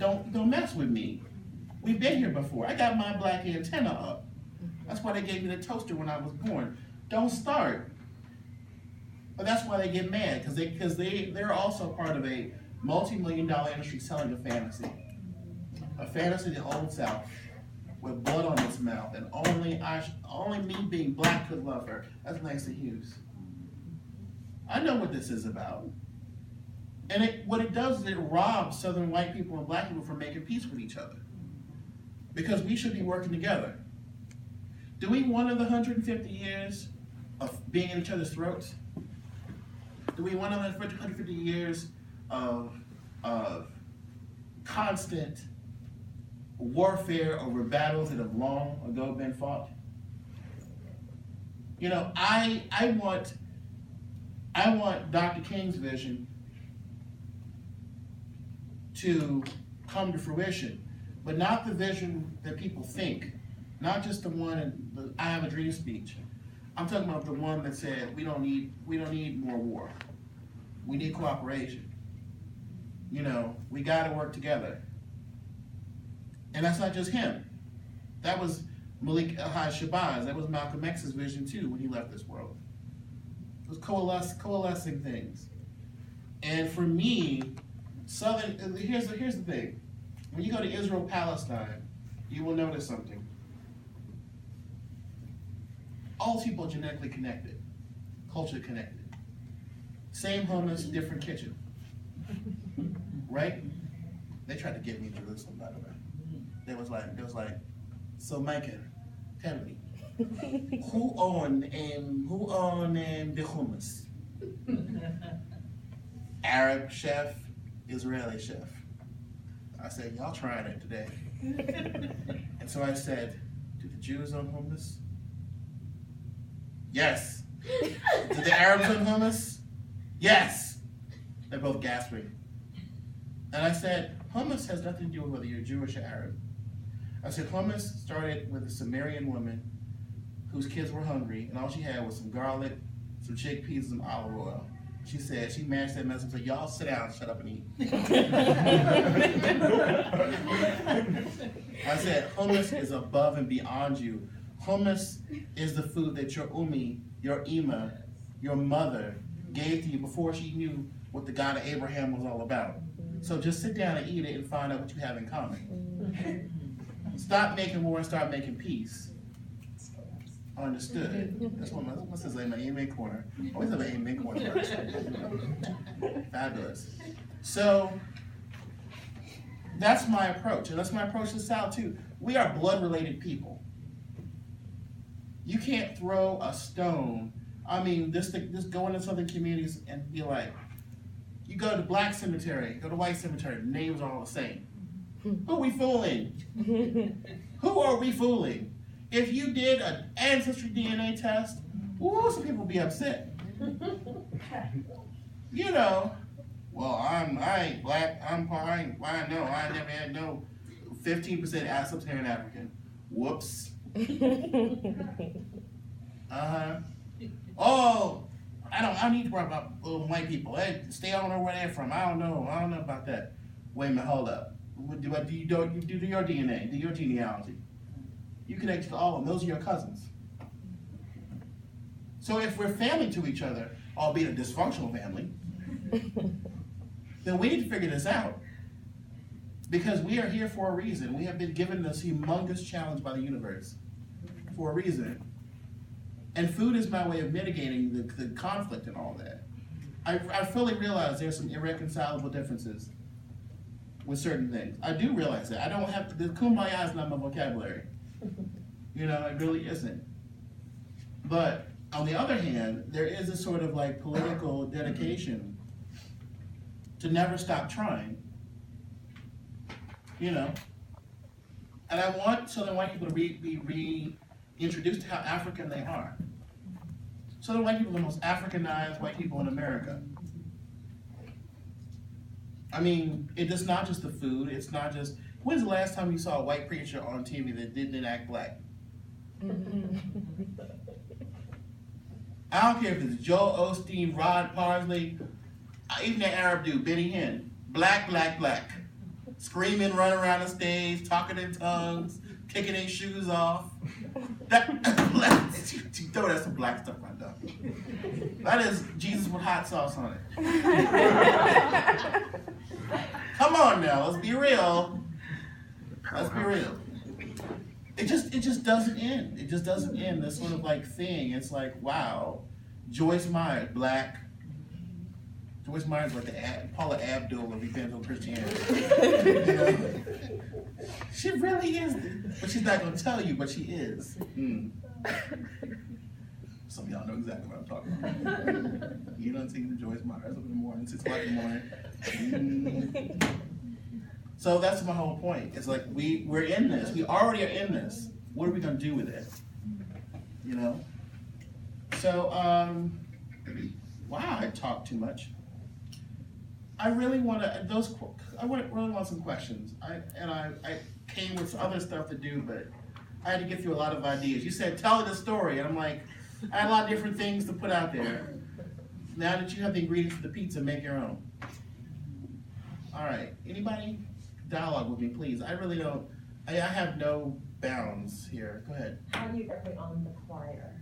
don't mess with me. We've been here before. I got my black antenna up. That's why they gave me the toaster when I was born. Don't start. But that's why they get mad, because they're also part of a multi-million-dollar industry selling a fantasy. A fantasy of the old South with blood on its mouth, and only me being black could love her. That's Langston Hughes. I know what this is about. And what it does is it robs Southern white people and black people from making peace with each other. Because we should be working together. Do we want another 150 years of being in each other's throats? Do we want another 150 years of constant warfare over battles that have long ago been fought? You know, I want Dr. King's vision to come to fruition, but not the vision that people think, not just the one in the I Have a Dream speech. I'm talking about the one that said we don't need more war. We need cooperation. You know, we got to work together. And that's not just him. That was Malik Shabazz. That was Malcolm X's vision too when he left this world. It was coalescing things. And for me, here's the thing. When you go to Israel, Palestine, you will notice something. All people are genetically connected, culturally connected. Same hummus, different kitchen. Right? They tried to get me in Jerusalem, by the way. They was like, so Micah, tell me, who owned the hummus? Arab chef, Israeli chef. I said, y'all trying it today. And so I said, do the Jews own hummus? Yes. Do the Arabs own hummus? Yes. They're both gasping. And I said, hummus has nothing to do with whether you're Jewish or Arab. I said, hummus started with a Sumerian woman whose kids were hungry, and all she had was some garlic, some chickpeas, and some olive oil. She said, she mashed that mess and said, y'all sit down, shut up and eat. I said, hummus is above and beyond you. Hummus is the food that your your ima, your mother gave to you before she knew what the God of Abraham was all about. So just sit down and eat it and find out what you have in common. Stop making war and start making peace. Understood. That's what this is like my amen corner. Always have an amen corner first. Fabulous. So that's my approach, and that's my approach to the South too. We are blood-related people. You can't throw a stone. I mean, just go into southern communities and be like, you go to black cemetery, go to white cemetery, the names are all the same. Who are we fooling? Who are we fooling? If you did an ancestry DNA test, some people would be upset. You know, well, I ain't black, I never had no 15% sub-Saharan African. Whoops. Oh, I need to worry about white people. Hey, stay on where they're from. I don't know about that. Wait a minute, hold up. Do your DNA, do your genealogy. You connect to all of them. Those are your cousins. So if we're family to each other, albeit a dysfunctional family, then we need to figure this out. Because we are here for a reason. We have been given this humongous challenge by the universe for a reason. And food is my way of mitigating the conflict and all that. I fully realize there's some irreconcilable differences with certain things. I do realize that. I don't have, the kumbaya is not my vocabulary. You know, it really isn't. But on the other hand, there is a sort of like political dedication to never stop trying. You know? And I want Southern white people to be reintroduced to how African they are. Southern white people are the most Africanized white people in America. I mean, it's not just the food, it's not just, when's the last time you saw a white preacher on TV that didn't act black? I don't care if it's Joel Osteen, Rod Parsley, even that Arab dude, Benny Hinn. Black, black, black. screaming, running around the stage, talking in tongues, kicking their shoes off. That, you throw that some black stuff right there. That is Jesus with hot sauce on it. Come on now, let's be real. Let's be real. It just doesn't end. It just doesn't end. This sort of like thing. It's like, wow, Joyce Meyer, black. Joyce Meyer's like the Paula Abdul of evangelical Christianity. You know? She really is, but she's not going to tell you, but she is. Some of y'all know exactly what I'm talking about. You don't see the Joyce Meyer up in the morning, 6 o'clock in the morning. So that's my whole point. It's like we're in this. We already are in this. What are we going to do with it? You know? So, wow, I talked too much. I really want to, really want some questions. I came with other stuff to do, but I had to get through a lot of ideas. You said, tell the story, and I'm like, I had a lot of different things to put out there. Now that you have the ingredients for the pizza, make your own. All right, anybody? Dialogue with me, please. I really don't, I have no bounds here. Go ahead. How do you get beyond the choir?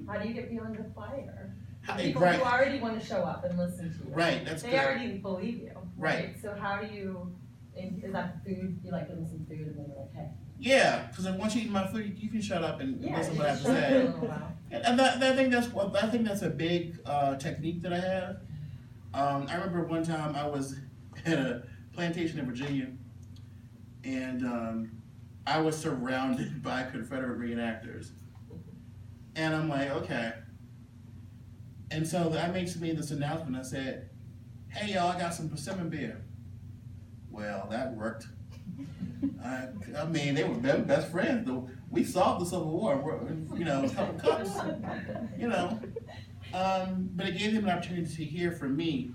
How do you get beyond the choir? People who already want to show up and listen to you. Right, that's they good. already believe you. Right. So how do you, is that food, you like give them some food and then you're like, hey. Yeah, because once you eat my food, you can shut up and listen to what I have to say. And I think that's a big technique that I have. I remember one time I was at a plantation in Virginia, and I was surrounded by Confederate reenactors. And I'm like, okay. And so I made this announcement. I said, hey y'all, I got some persimmon beer. Well, that worked. I mean, they were best friends. We solved the Civil War, you know, a couple cups, you know. But it gave them an opportunity to hear from me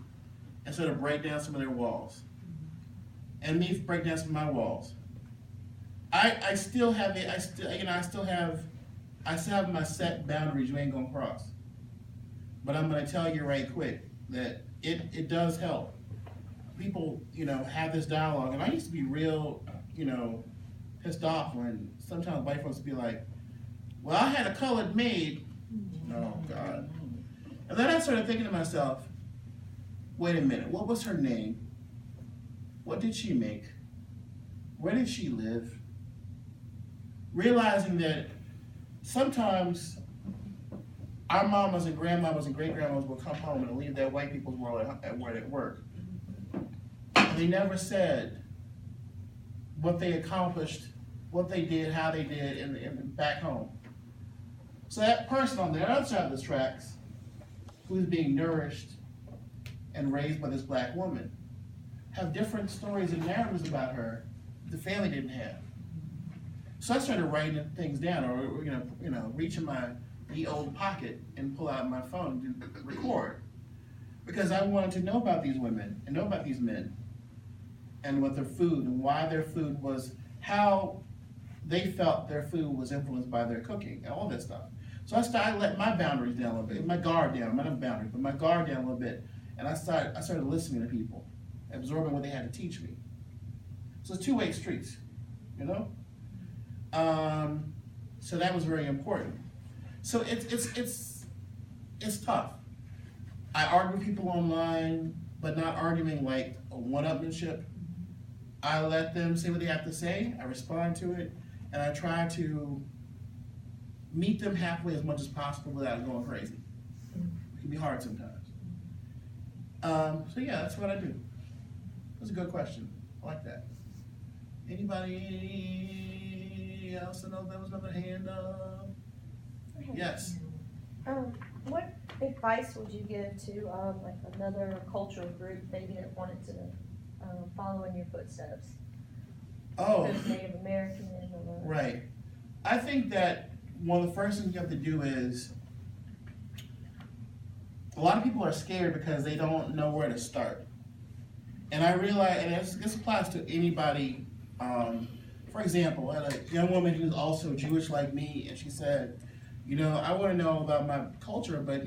and sort of break down some of their walls. And me break down some of my walls. I still have it, I still have my set boundaries you ain't gonna cross. But I'm gonna tell you right quick that it does help. People, you know, have this dialogue, and I used to be real, you know, pissed off when sometimes white folks would be like, well, I had a colored maid. Oh, God. And then I started thinking to myself, wait a minute, what was her name? What did she make? Where did she live? Realizing that sometimes our mamas and grandmamas and great-grandmas will come home and leave their white people's world at work. And they never said what they accomplished, what they did, how they did, and back home. So that person on the other side of the tracks, who's being nourished and raised by this black woman, have different stories and narratives about her the family didn't have. So I started writing things down, or you know, reach in my old pocket and pull out my phone to record, because I wanted to know about these women and know about these men, and what their food and why their food was, how they felt their food was influenced by their cooking and all that stuff. So I let my boundaries down a little bit, my guard down, not boundaries, but my guard down a little bit, and I started listening to people, absorbing what they had to teach me. So it's two-way streets, you know. So that was very important. So it's tough. I argue with people online, but not arguing like a one-upmanship. I let them say what they have to say, I respond to it, and I try to meet them halfway as much as possible without going crazy. It can be hard sometimes. So yeah, that's what I do. That's a good question. I like that. Anybody else know there was another hand up? Yes. What advice would you give to like another cultural group maybe that wanted to follow in your footsteps? Oh, Native American or right. I think that one of the first things you have to do is, a lot of people are scared because they don't know where to start. And I realize, and this applies to anybody. For example, I had a young woman who's also Jewish like me, and she said, you know, I want to know about my culture, but